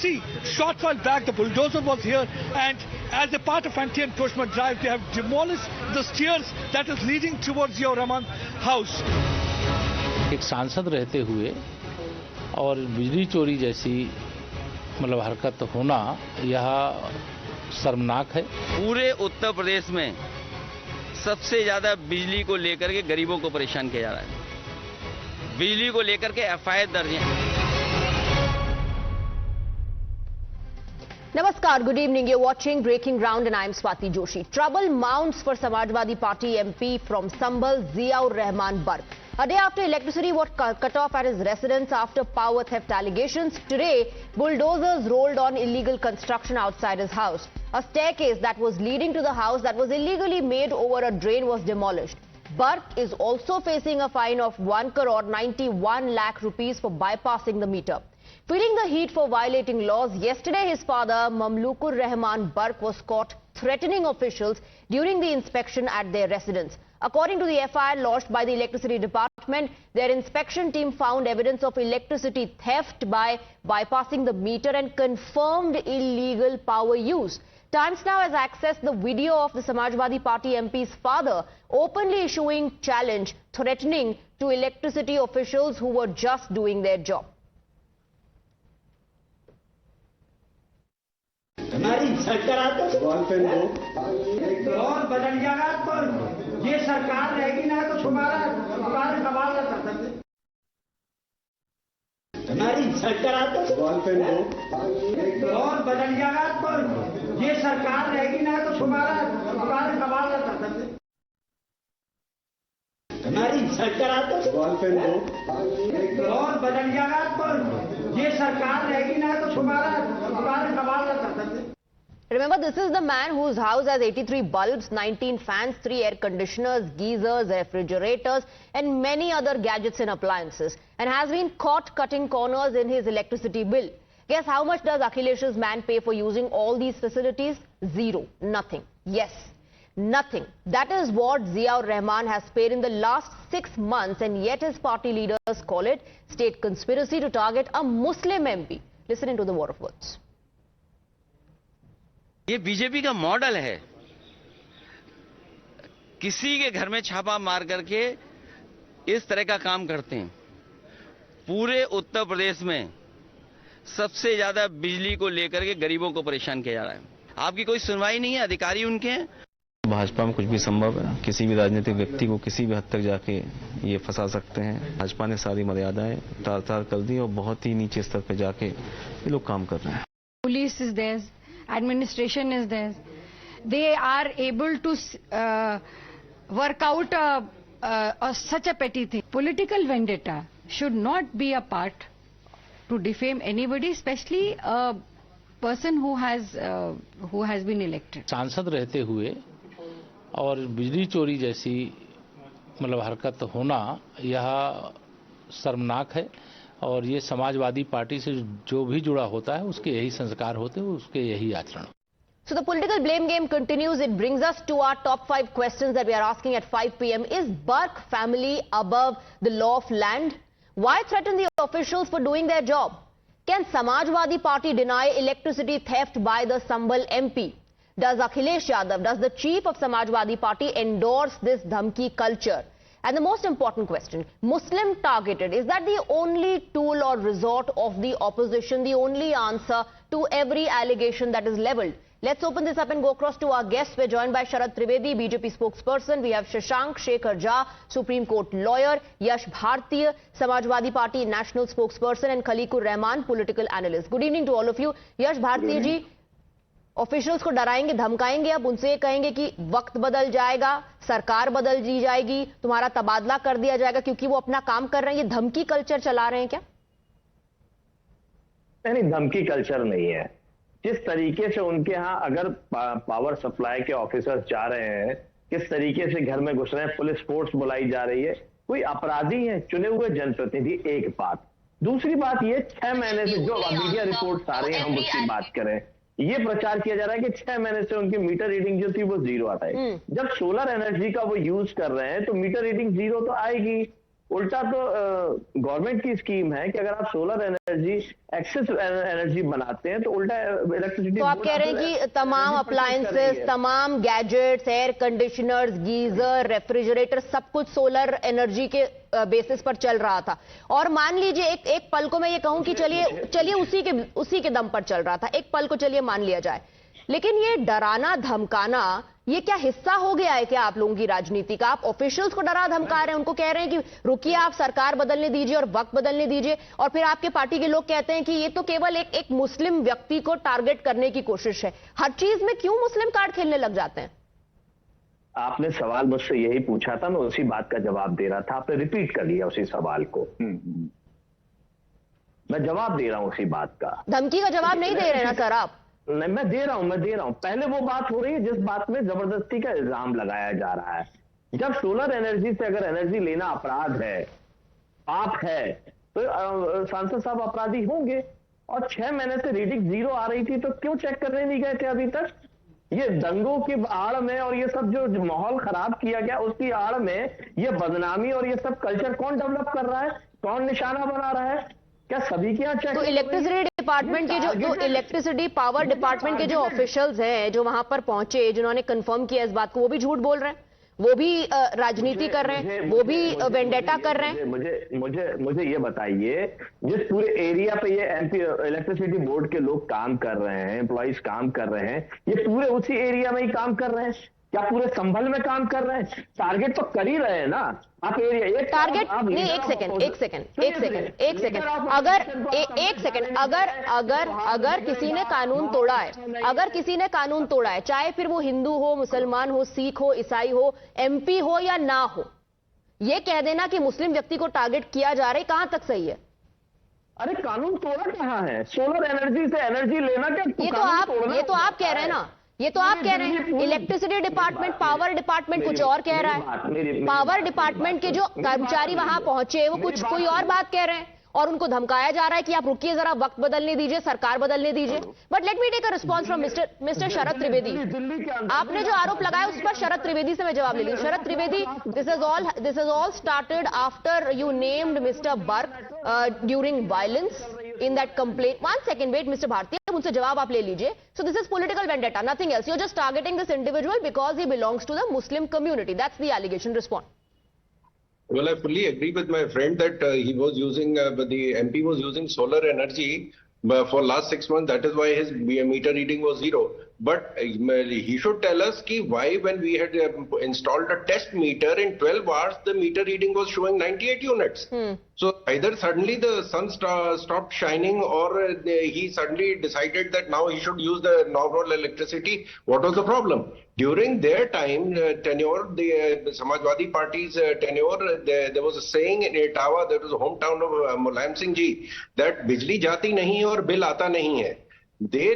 see, short while back the bulldozer was here, and as a part of anti-encroachment drive, they have demolished the stairs that is leading towards your Rahman house. एक सांसद रहते हुए और बिजली चोरी जैसी मतलब हरकत होना यह शर्मनाक है। पूरे उत्तर प्रदेश में सबसे ज्यादा बिजली को लेकर के गरीबों को परेशान किया जा रहा है। बिजली को लेकर के एफआईआर दर्ज है। Namaskar, good evening. You're watching Breaking Ground and I'm Swati Joshi. Trouble mounts for Samajwadi Party MP from Sambhal, Ziaur Rahman Barq. A day after electricity was cut off at his residence after power theft allegations, today bulldozers rolled on illegal construction outside his house. A staircase that was leading to the house that was illegally made over a drain was demolished. Barq is also facing a fine of 1 crore 91 lakh rupees for bypassing the meter. Feeling the heat for violating laws, yesterday his father, Mamlukur Rahman Barq, was caught threatening officials during the inspection at their residence. According to the FIR lodged by the Electricity Department, their inspection team found evidence of electricity theft by bypassing the meter and confirmed illegal power use. Times Now has accessed the video of the Samajwadi Party MP's father openly issuing challenge, threatening to electricity officials who were just doing their job. हमारी सरकार तो और बदल जाएगा तो ये सरकार रहेगी ना तो तुम्हारा सवाल न कर सकते। हमारी सरकार तो और बदल जाएगा तो ये सरकार रहेगी ना तो तुम्हारा सवाल न कर सकते। हमारी सरकार तो और बदल जाएगा तो ये सरकार रहेगी ना तो तुम्हारा सवाल न कर सकते। Remember, this is the man whose house has 83 bulbs, 19 fans, 3 air conditioners, geysers, refrigerators and many other gadgets and appliances, and has been caught cutting corners in his electricity bill. Guess how much does Akhilesh's man pay for using all these facilities? Zero. Nothing. Yes, nothing. That is what Ziaur Rahman has paid in the last 6 months, and yet his party leaders call it state conspiracy to target a Muslim MP. Listen into the war of words. ये BJP का model है। किसी के घर में छापा मार करके इस तरह का काम करते हैं। पूरे उत्तर प्रदेश में सबसे ज्यादा बिजली को लेकर के गरीबों को परेशान किया जा रहा है। आपकी कोई सुनवाई नहीं है, अधिकारी उनके हैं। भाजपा में कुछ भी संभव है। किसी भी राजनीतिक व्यक्ति को किसी भी हद तक जाके ये फंसा सकते हैं। भाजपा ने सारी मर्यादाएं तार-तार कर दी और बहुत ही नीचे स्तर पर जाके ये लोग काम कर रहे हैं। Police is there, administration is there. They are able to work out such a petty thing. Political vendetta should not be a part to defame anybody, especially a person who has been elected. सांसद रहते हुए और बिजली चोरी जैसी मतलब हरकत होना यह शर्मनाक है, और ये समाजवादी पार्टी से जो भी जुड़ा होता है उसके यही संस्कार होते हैं, उसके यही आचरण। So the political blame game continues. It brings us to our top 5 questions that we are asking at 5 p.m. Is Barq family above the law of land? Why threaten the officials for doing their job? Can Samajwadi Party deny electricity theft by the Sambhal MP? Does Akhilesh Yadav, does the chief of Samajwadi Party endorse this dhamki culture? And the most important question, Muslim targeted, is that the only tool or resort of the opposition, the only answer to every allegation that is leveled? Let's open this up and go across to our guests. We're joined by Sharad Trivedi, BJP spokesperson. We have Shashank Shekhar Jha, Supreme Court lawyer, Yash Bhartiya, Samajwadi Party national spokesperson, and Khalikur Rahman, political analyst. Good evening to all of you. Yash Bhartiya ji, officials को डराएंगे, धमकाएंगे, अब उनसे ये कहेंगे कि वक्त बदल जाएगा, सरकार बदल दी जाएगी, तुम्हारा तबादला कर दिया जाएगा क्योंकि वो अपना काम कर रहे हैं। ये धमकी कल्चर चला रहे हैं क्या? नहीं, धमकी कल्चर नहीं है। जिस तरीके से उनके यहाँ अगर पावर सप्लाई के ऑफिसर्स जा रहे हैं, किस तरीके से घर में घुस रहे हैं, पुलिस फोर्स बुलाई जा रही है, कोई अपराधी है, चुने हुए जनप्रतिनिधि। एक बात। दूसरी बात ये 6 महीने से जो मीडिया रिपोर्ट्स आ रही हैं, हम उसकी बात करें, ये प्रचार किया जा रहा है कि 6 महीने से उनकी मीटर रीडिंग जो थी वो 0 आता है। जब सोलर एनर्जी का वो यूज कर रहे हैं तो मीटर रीडिंग 0 तो आएगी। उल्टा तो गवर्नमेंट की स्कीम है कि अगर आप सोलर एनर्जी एक्सेस एनर्जी बनाते हैं तो उल्टा इलेक्ट्रिसिटी। तो आप कह रहे हैं कि तमाम अप्लायंसेस, तमाम gadgets, air conditioners, geyser, refrigerator, सब कुछ सोलर एनर्जी के बेसिस पर चल रहा था। और मान लीजिए एक पल को मैं ये कहूं कि चलिए उसी के दम पर चल रहा था, एक पल को चलिए मान लिया जाए, लेकिन ये डराना धमकाना ये क्या हिस्सा हो गया है क्या आप लोगों की राजनीति का? आप ऑफिशियल्स को डरा धमका रहे हैं, उनको कह रहे हैं कि रुकिए, आप सरकार बदलने दीजिए और वक्त बदलने दीजिए, और फिर आपके पार्टी के लोग कहते हैं कि ये तो केवल एक मुस्लिम व्यक्ति को टारगेट करने की कोशिश है। हर चीज में क्यों मुस्लिम कार्ड खेलने लग जाते हैं? आपने सवाल मुझसे यही पूछा था, मैं उसी बात का जवाब दे रहा था, आपने रिपीट कर लिया उसी सवाल को। मैं जवाब दे रहा हूं उसी बात का। धमकी का जवाब नहीं दे रहे ना सर आप? नहीं, मैं दे रहा हूं। पहले वो बात हो रही है जिस बात में जबरदस्ती का इल्जाम लगाया जा रहा है। जब सोलर एनर्जी से अगर एनर्जी लेना अपराध है, पाप है, तो सांसद साहब अपराधी होंगे। और 6 महीने से रीडिंग 0 आ रही थी, तो क्यों चेक करने नहीं गए थे अभी तक? ये दंगों की आड़ में और ये सब जो माहौल खराब किया गया उसकी आड़ में ये बदनामी और ये सब कल्चर कौन डेवलप कर रहा है, कौन निशाना बना रहा है? क्या सभी के यहाँ चेक? तो इलेक्ट्रिसिटी डिपार्टमेंट के जो इलेक्ट्रिसिटी पावर डिपार्टमेंट के जो ऑफिशियल्स हैं जो वहां पर पहुंचे, जिन्होंने कंफर्म किया इस बात को, वो भी झूठ बोल रहे हैं, वो भी राजनीति कर रहे हैं, वो भी वेंडेटा कर रहे हैं। मुझे ये बताइए, जिस पूरे एरिया पे ये एमपी इलेक्ट्रिसिटी बोर्ड के लोग काम कर रहे हैं, एम्प्लॉइज काम कर रहे हैं, ये पूरे उसी एरिया में ही काम कर रहे हैं? क्या पूरे संभल में काम कर रहे हैं? टारगेट तो कर ही रहे हैं ना आप एरिया। एक टारगेट नहीं, एक सेकंड, अगर किसी ने कानून तोड़ा है, चाहे फिर वो हिंदू हो, मुसलमान हो, सिख हो, ईसाई हो, एमपी हो या ना हो, ये कह देना कि मुस्लिम व्यक्ति को टारगेट किया जा रहा है, कहां तक सही है? अरे कानून तोड़ा कहां है? सोलर एनर्जी से एनर्जी लेना क्या? ये तो आप कह रहे हैं ना, ये तो आप कह रहे हैं। इलेक्ट्रिसिटी डिपार्टमेंट, पावर डिपार्टमेंट कुछ और कह रहा है। पावर डिपार्टमेंट के जो कर्मचारी वहां पहुंचे वो कोई और बात कह रहे हैं, और उनको धमकाया जा रहा है कि आप रुकिए जरा, वक्त बदलने दीजिए, सरकार बदलने दीजिए। But let me take a response from mister Sharad Trivedi. आपने जो आरोप लगाया उस पर शरद त्रिवेदी से मैं जवाब ले लूं। Sharad Trivedi, this is all started after you named mister Burke during violence in that complaint. One second, wait, Mr. Bharti, मुझसे जवाब आप ले लीजिए. So this is political vendetta, nothing else. You're just targeting this individual because he belongs to the Muslim community. That's the allegation. Respond. Well, I fully agree with my friend that he was using, the MP was using solar energy for last 6 months. That is why his meter reading was 0. But he should tell us why, when we had installed a test meter, in 12 hours the meter reading was showing 98 units. So either suddenly the sun stopped shining, or he suddenly decided that now he should use the normal electricity. What was the problem? During their time, tenure, the Samajwadi Party's tenure, there was a saying in Etawah, that was the hometown of Mulayam Singh ji, that bijli jati nahi hai aur bill aata nahi hai. They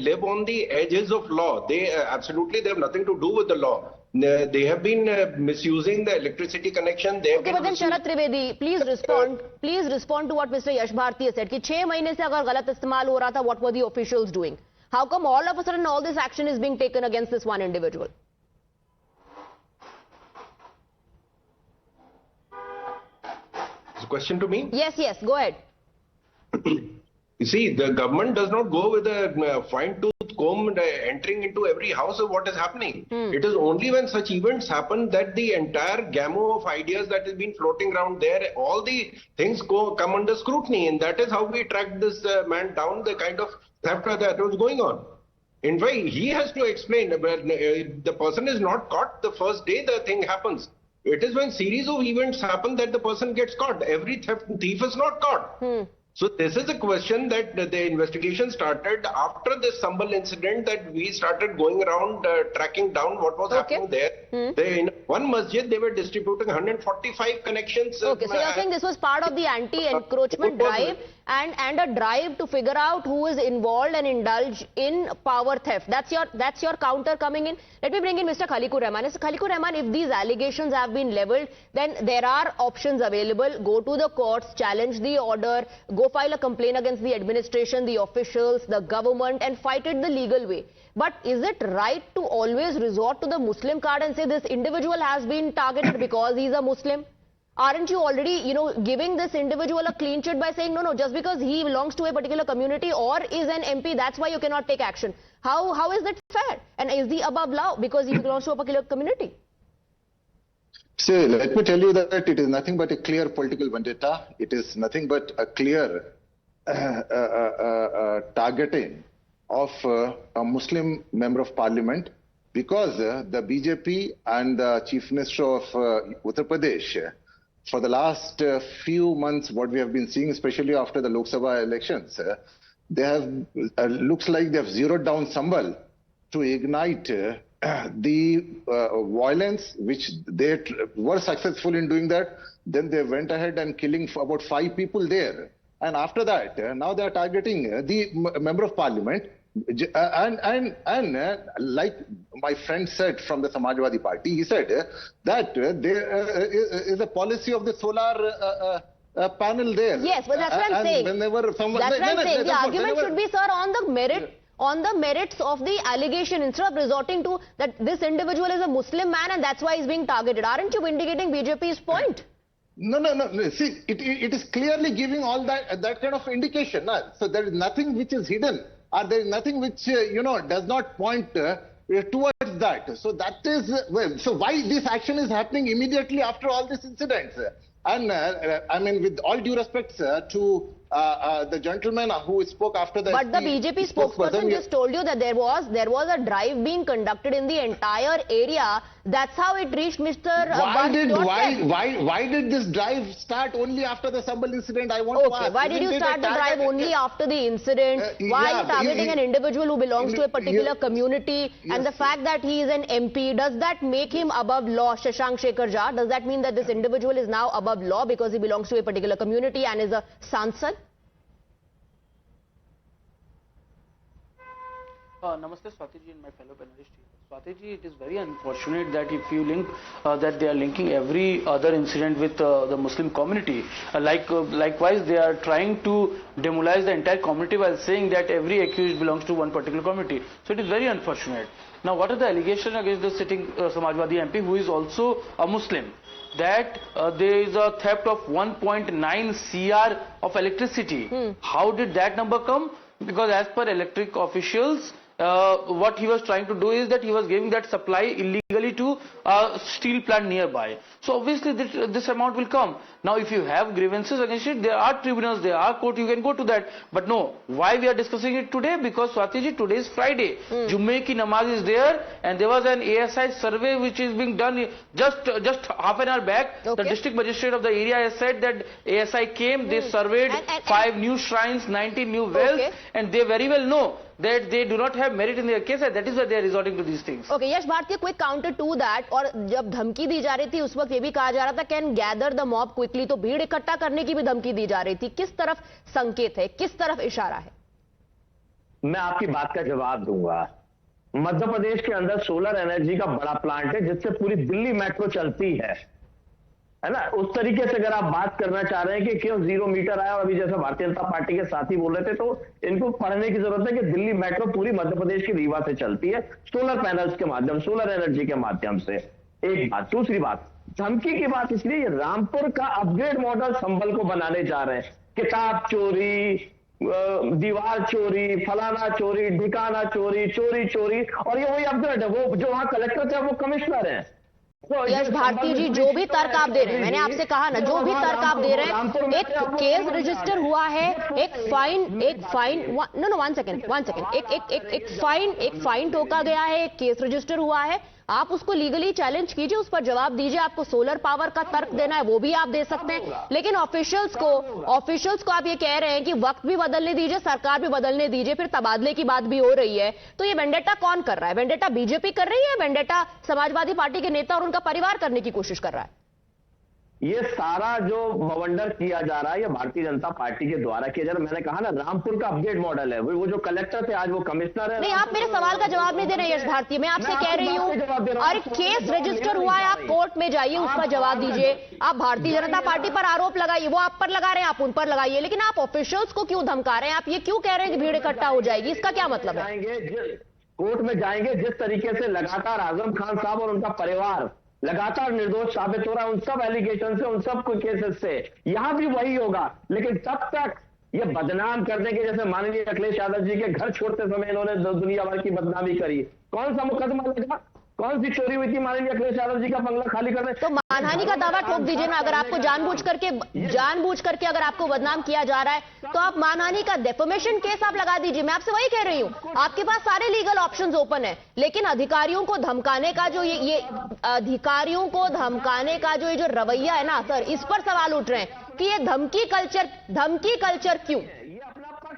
live on the edges of law. They absolutely, they have nothing to do with the law. They have been misusing the electricity connection. Okay, but then Sharad Trivedi, please respond to what Mr. Yash Bharti said, कि 6 महीने से अगर गलत इस्तेमाल हो रहा था, what were the officials doing? How come all of a sudden all this action is being taken against this one individual? It's a question to me? Yes, go ahead. You see, the government does not go with a fine-tooth comb entering into every house of what is happening. It is only when such events happen that the entire gamut of ideas that has been floating around there, all the things come under scrutiny, and that is how we tracked this man down, the kind of theft that was going on. In fact, he has to explain, but the person is not caught the first day the thing happens. It is when series of events happen that the person gets caught. Every thief is not caught. So this is a question that the investigation started after this Sambal incident, that we started going around tracking down what was happening there. In one masjid, they were distributing 145 connections. Okay, so you're saying this was part of the anti-encroachment drive and a drive to figure out who is involved and indulge in power theft. That's your counter coming in. Let me bring in Mr. Khalikur Rahman. Mr. Khalikur Rahman, if these allegations have been leveled, then there are options available. Go to the courts, challenge the order, go file a complaint against the administration, the officials, the government, and fight it the legal way. But is it right to always resort to the Muslim card and say this individual has been targeted because he's a Muslim? Aren't you already, giving this individual a clean sheet by saying, no, just because he belongs to a particular community or is an MP, that's why you cannot take action? How is that fair? And is he above law because he belongs to a particular community? See, let me tell you that it is nothing but a clear political vendetta. It is nothing but a clear targeting of a Muslim member of parliament, because the BJP and the Chief Minister of Uttar Pradesh, for the last few months, what we have been seeing, especially after the Lok Sabha elections, they have, looks like they have zeroed down Sambal to ignite the violence, which they were successful in doing that. Then they went ahead and killing about 5 people there. And after that, now they are targeting the member of parliament. And like my friend said from the Samajwadi Party, he said that there is a policy of the solar panel there. Yes, but that's what I'm saying. Whenever someone, that's what I'm saying. The argument should be, sir, on the merits of the allegation, instead of resorting to that this individual is a Muslim man and that's why he's being targeted. Aren't you vindicating BJP's point? No. See, it is clearly giving all that kind of indication. So there is nothing which is hidden, or there is nothing which does not point towards that. So that is so why this action is happening immediately after all these incidents. And I mean, with all due respect to the gentleman who spoke after the... But the BJP spokesperson just told you that there was a drive being conducted in the entire area. That's how it reached Mr. Why did this drive start only after the Sambal incident? I want to ask. Why did you start the drive only after the incident? Why are you targeting an individual who belongs to a particular community? And the fact that he is an MP, does that make him above law? Shashank Shekhar Jha, does that mean that this individual is now above law because he belongs to a particular community and is a Sansad? Namaste, Swatiji and my fellow panelists. Swatiji, it is very unfortunate that if you link that they are linking every other incident with the Muslim community, likewise they are trying to demolish the entire community while saying that every accused belongs to one particular community. So it is very unfortunate. Now, what are the allegations against the sitting Samajwadi MP, who is also a Muslim? That there is a theft of 1.9 CR of electricity. How did that number come? Because as per electric officials, what he was trying to do is that he was giving that supply illegally to a steel plant nearby. So obviously this amount will come. Now if you have grievances against it, there are tribunals, there are court, you can go to that. But no, why we are discussing it today? Because Swatiji, today is Friday. Jummeh ki namaz is there, and there was an ASI survey which is being done just half an hour back. The district magistrate of the area has said that ASI came, they surveyed 5 new shrines, 19 new wells, and they very well know that they do not have merit in their case, and that is why they are resorting to these things. Okay, Yash Bharti, quick counter to that. और जब धमकी दी जा रही थी उस वक्त ये भी कहा जा रहा था can gather the mob quickly, तो भीड़ इकट्ठा करने की भी धमकी दी जा रही थी. किस तरफ संकेत है, किस तरफ इशारा है? मैं आपकी बात का जवाब दूंगा. मध्य प्रदेश के अंदर सोलर एनर्जी का बड़ा प्लांट है जिससे पूरी दिल्ली मेट्रो चलती है ना. उस तरीके से अगर आप बात करना चाह रहे हैं कि क्यों 0 मीटर आया, और अभी जैसा भारतीय जनता पार्टी के साथी बोल रहे थे, तो इनको पढ़ने की जरूरत है कि दिल्ली मेट्रो पूरी मध्य प्रदेश की रीवा से चलती है सोलर पैनल्स के माध्यम, सोलर एनर्जी के माध्यम से. एक बात. दूसरी बात, धमकी की बात इसलिए रामपुर का अपग्रेड मॉडल संभल को बनाने जा रहे हैं. किताब चोरी, दीवार चोरी, फलाना चोरी, ढिकाना चोरी, चोरी, और ये वही अपग्रेड है. वो जो वहां कलेक्टर थे वो कमिश्नर है. यश भारती जी, जो भी तर्क आप दे रहे हैं, मैंने आपसे कहा ना, जो भी तर्क आप दे रहे हैं, एक केस रजिस्टर हुआ है, एक फाइन वन सेकंड, एक फाइन ठोका गया है, एक केस रजिस्टर हुआ है. आप उसको लीगली चैलेंज कीजिए, उस पर जवाब दीजिए. आपको सोलर पावर का तर्क देना है वो भी आप दे सकते हैं, लेकिन ऑफिशियल्स को आप ये कह रहे हैं कि वक्त भी बदलने दीजिए, सरकार भी बदलने दीजिए, फिर तबादले की बात भी हो रही है. तो ये वेंडेटा कौन कर रहा है? वेंडेटा बीजेपी कर रही है, वेंडेटा समाजवादी पार्टी के नेता और उनका परिवार करने की कोशिश कर रहा है? ये सारा जो बवंडर किया जा रहा है ये भारतीय जनता पार्टी के द्वारा किया जा रहा है. मैंने कहा ना, रामपुर का अपग्रेड मॉडल है. वो जो कलेक्टर थे आज वो कमिश्नर है. नहीं, आप मेरे सवाल का जवाब नहीं दे रहे यश भारती. मैं आपसे कह रही हूँ, और केस रजिस्टर हुआ है, आप कोर्ट में जाइए, उसका जवाब दीजिए. आप भारतीय जनता पार्टी पर आरोप लगाइए, वो आप पर लगा रहे हैं, आप उन पर लगाइए, लेकिन आप ऑफिशियल्स को क्यों धमका रहे हैं? आप ये क्यों कह रहे हैं कि भीड़ इकट्ठा हो जाएगी? इसका क्या मतलब है? कोर्ट में जाएंगे. जिस तरीके से लगातार आजम खान साहब और उनका परिवार लगातार निर्दोष साबित हो रहा है उन सब एलिगेशन से, उन सब केसेस से। यहां भी वही होगा, लेकिन तब तक ये बदनाम करने के, जैसे माननीय अखिलेश यादव जी के घर छोड़ते समय इन्होंने दुनिया भर की बदनामी करी, कौन सा मुकदमा लगा, कौन सी चोरी हुई थी माननीय अखिलेश यादव जी का बंगला खाली करने? तो मानहानि का दावा ठोक दीजिए ना। अगर आपको जानबूझ करके अगर आपको बदनाम किया जा रहा है तो आप मानहानि का डेफेमेशन केस आप लगा दीजिए। मैं आपसे वही कह रही हूं, आपके पास सारे लीगल ऑप्शंस ओपन है, लेकिन अधिकारियों को धमकाने का जो ये अधिकारियों को धमकाने का जो ये जो रवैया है ना सर, इस पर सवाल उठ रहे हैं कि ये धमकी कल्चर क्यों?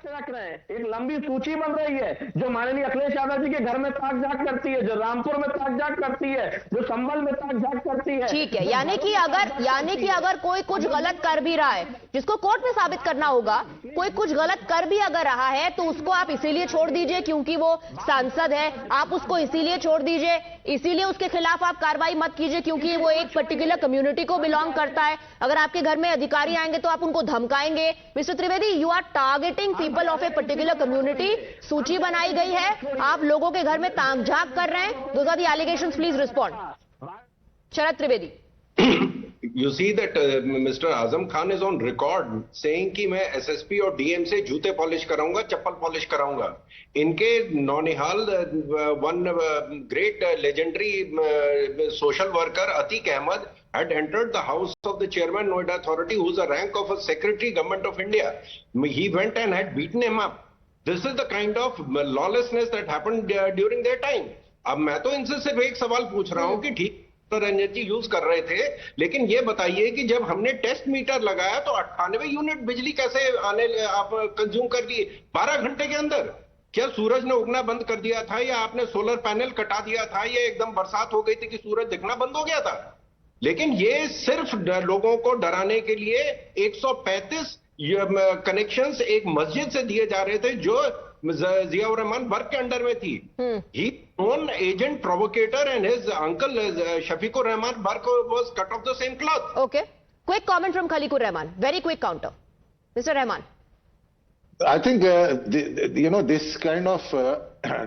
रख रहे हैं। एक लंबी सूची बन रही है जो माननीय अखिलेश यादव जी के घर में ताक झाक करती है, जो रामपुर में ताक झाक करती है, जो संभल में ताक झाक करती है। ठीक है, यानी कि अगर कोई कुछ गलत कर भी रहा है, जिसको कोर्ट में साबित करना होगा, कोई कुछ गलत कर भी अगर रहा है तो उसको आप इसीलिए छोड़ दीजिए क्योंकि वो सांसद है, आप उसको इसीलिए छोड़ दीजिए, इसीलिए उसके खिलाफ आप कार्रवाई मत कीजिए क्योंकि वो एक पर्टिकुलर कम्युनिटी को बिलोंग करता है। अगर आपके घर में अधिकारी आएंगे तो आप उनको धमकाएंगे। Mister Trivedi, you are targeting people of a particular community. सूची बनाई गई है, आप लोगों के घर में तामझाम कर रहे हैं। Those are the allegations, please respond. Sharad Trivedi. You see that Mr. Azam Khan is on record saying कि मैं SSP और DM से जूते पॉलिश कराऊंगा, चप्पल पॉलिश कराऊंगा। इनके नौनिहाल one great legendary social worker Atiq Ahmed had entered the house of the chairman Noida Authority, who's a rank of a secretary government of India. He went and had beaten him up. This is the kind of lawlessness that happened during their time. अब मैं तो इनसे सिर्फ एक सवाल पूछ रहा हूँ कि ठीक तो एनर्जी यूज कर रहे थे, लेकिन ये बताइए कि जब हमने टेस्ट मीटर लगाया तो 98 यूनिट बिजली कैसे आप कंज्यूम कर लिए 12 घंटे के अंदर? क्या सूरज ने उगना बंद कर दिया था, या आपने सोलर पैनल कटा दिया था, या एकदम बरसात हो गई थी कि सूरज दिखना बंद हो गया था? लेकिन ये सिर्फ लोगों को डराने के लिए 135 कनेक्शंस एक मस्जिद से दिए जा रहे थे जो जियाउर रहमान बर्क के अंडर में थी। He own agent provocator and his uncle Shafiqur Rahman Bark was cut off the same cloth. Okay, quick comment from Khaliqur Rahman. Very quick counter, Mr. Rahman. I think this kind of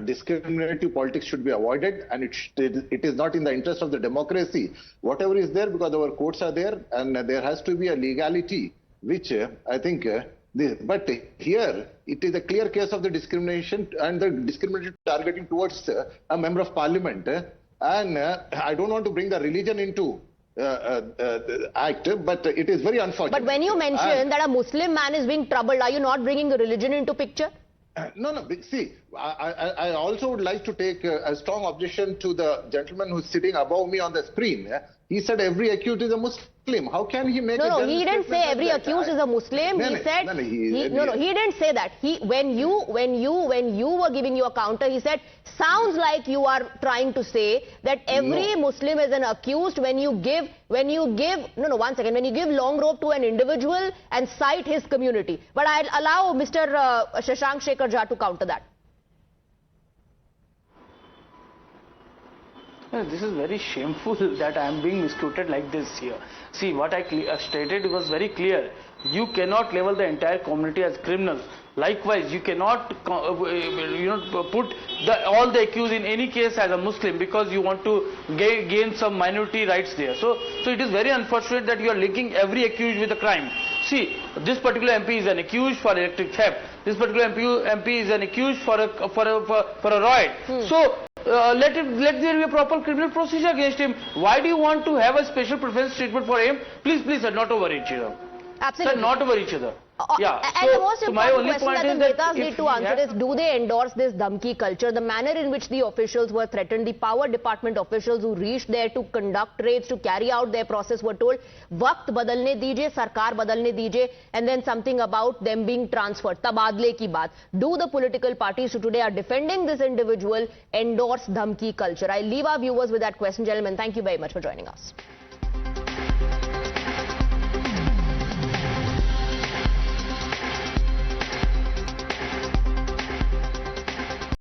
discriminative politics should be avoided, and it is not in the interest of the democracy. Whatever is there, because our courts are there, and there has to be a legality, which I think. But here it is a clear case of the discrimination and the discriminatory targeting towards a member of parliament, and I don't want to bring the religion into the act, but it is very unfortunate. But when you mention that a Muslim man is being troubled, are you not bringing the religion into picture? No. See, I also would like to take a strong objection to the gentleman who's sitting above me on the screen. He said every accused is a Muslim. How can he make No, he didn't say every accused is a Muslim. He said he didn't say that. When you were giving your counter, he said sounds like you are trying to say that every Muslim is an accused when you give when you give long rope to an individual and cite his community. But I'll allow Mr. Shashank Shekhar Jha to counter that. This is very shameful that I am being misquoted like this here. See, what I stated was very clear. You cannot label the entire community as criminals. Likewise, you cannot put all the accused in any case as a Muslim because you want to gain some minority rights there. So it is very unfortunate that you are linking every accused with a crime. See, this particular MP is an accused for electric theft. This particular MP is an accused for a riot. So let there be a proper criminal procedure against him. Why do you want to have a special preference treatment for him? Please, sir, not over each other. Absolutely. Sir, not over each other. Yeah. And the most important question that the Netas need to answer is, do they endorse this dhamki culture? The manner in which the officials were threatened, the power department officials who reached there to conduct raids, to carry out their process were told, वक्त बदलने दीजिए, सरकार बदलने दीजिए, and then something about them being transferred, तबादले की बात. Do the political parties who today are defending this individual endorse dhamki culture? I leave our viewers with that question, gentlemen. Thank you very much for joining us.